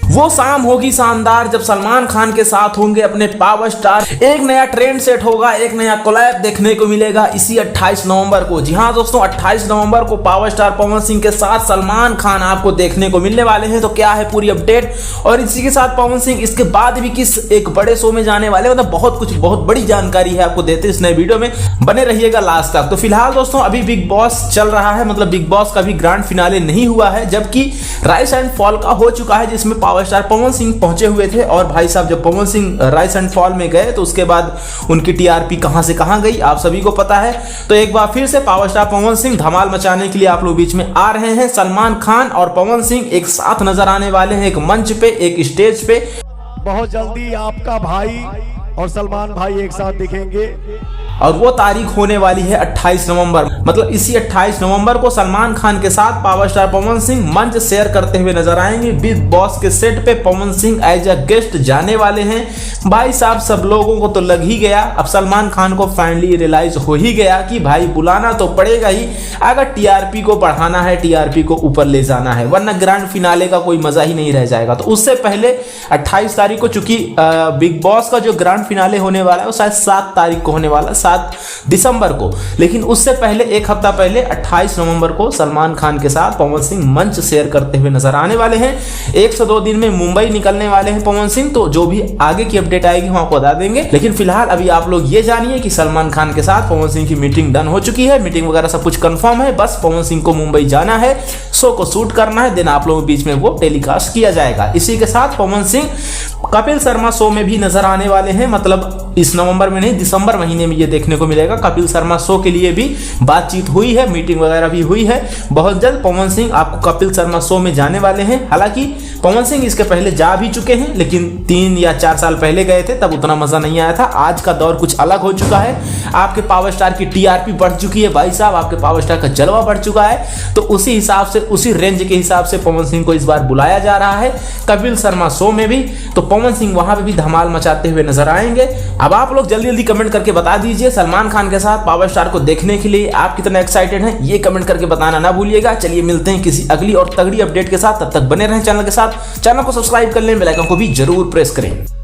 वो शाम होगी शानदार जब सलमान खान के साथ होंगे अपने पावर स्टार। एक नया ट्रेंड सेट होगा, एक नया कोलैब देखने को मिलेगा इसी 28 नवंबर को। जी हाँ दोस्तों, 28 नवंबर को पावर स्टार पवन सिंह के साथ सलमान खान आपको देखने को मिलने वाले हैं। तो क्या है पूरी अपडेट, और इसी के साथ पवन सिंह इसके बाद भी किस एक बड़े शो में जाने वाले, मतलब बहुत बड़ी जानकारी है आपको देते इस नए वीडियो में, बने रहिएगा लास्ट तक। तो फिलहाल दोस्तों अभी बिग बॉस चल रहा है, मतलब बिग बॉस का भी ग्रैंड फिनाले नहीं हुआ है, जबकि राइज एंड फॉल का हो चुका है, जिसमें पावर स्टार पवन सिंह पहुंचे हुए थे। और भाई साहब जब Pawan Singh rise and fall में गए तो उसके बाद उनकी टीआरपी कहां से कहां गई आप सभी को पता है। तो एक बार फिर से पावर स्टार पवन सिंह धमाल मचाने के लिए आप लोग बीच में आ रहे हैं। सलमान खान और पवन सिंह एक साथ नजर आने वाले हैं, एक मंच पे, एक स्टेज पे। बहुत जल्दी आपका भाई और सलमान भाई एक साथ दिखेंगे, और वो तारीख होने वाली है 28 नवंबर। मतलब इसी 28 नवंबर को सलमान खान के साथ पावर स्टार पवन सिंह मंच शेयर करते हुए नजर आएंगे। बिग बॉस के सेट पे Pawan Singh as a guest जाने वाले हैं। भाई साहब सब लोगों को तो लग ही गया, अब सलमान खान को फाइनली रियलाइज हो ही गया कि भाई बुलाना तो पड़ेगा ही, अगर टीआरपी को बढ़ाना है, टीआरपी को ऊपर ले जाना है, वरना ग्रैंड फिनाले का कोई मजा ही नहीं रह जाएगा। तो उससे पहले 28 तारीख को, चूंकि बिग बॉस का जो ग्रैंड फिनाले होने वाला है वो शायद 7 तारीख को होने वाला, 7 दिसंबर को, लेकिन उससे पहले एक हफ्ता पहले 28 नवंबर को सलमान खान के साथ पवन सिंह मंच शेयर करते हुए नजर आने वाले हैं। 1 से 2 दिन में मुंबई निकलने वाले हैं पवन सिंह, तो जो भी आगे की अपडेट आएगी हम आपको बता देंगे। लेकिन फिलहाल अभी आप लोग ये जानिए कि सलमान खान के साथ पवन सिंह की मीटिंग डन हो चुकी है, मीटिंग वगैरह सब कुछ कंफर्म है, बस पवन सिंह को मुंबई जाना है, शो को शूट करना है, देन आप लोगों के बीच में वो टेलीकास्ट किया जाएगा। इसी के साथ पवन सिंह कपिल शर्मा शो में भी नजर आने वाले हैं, मतलब इस नवंबर में नहीं, दिसंबर महीने में ये देखने को मिलेगा। कपिल शर्मा शो के लिए भी बातचीत हुई है, मीटिंग वगैरह भी हुई है। बहुत जल्द पवन सिंह आपको कपिल शर्मा शो में जाने वाले हैं। हालांकि पवन सिंह इसके पहले जा भी चुके हैं, लेकिन 3 या 4 साल पहले गए थे, तब उतना मजा नहीं आया था। आज का दौर कुछ अलग हो चुका है, आपके पावर स्टार की टीआरपी बढ़ चुकी है भाई साहब, आपके पावर स्टार का जलवा बढ़ चुका है। तो उसी हिसाब से, उसी रेंज के हिसाब से पवन सिंह को इस बार बुलाया जा रहा है कपिल शर्मा शो में भी। तो पवन सिंह वहां पे भी धमाल मचाते हुए नजर आएंगे। अब आप लोग जल्दी कमेंट करके बता दीजिए सलमान खान के साथ पावर स्टार को देखने के लिए आप कितना एक्साइटेड हैं, ये कमेंट करके बताना ना भूलिएगा। चलिए मिलते हैं किसी अगली और तगड़ी अपडेट के साथ, तब तक बने रहें चैनल के साथ। चैनल को सब्सक्राइब कर लें, बेल आइकन को भी जरूर प्रेस करें।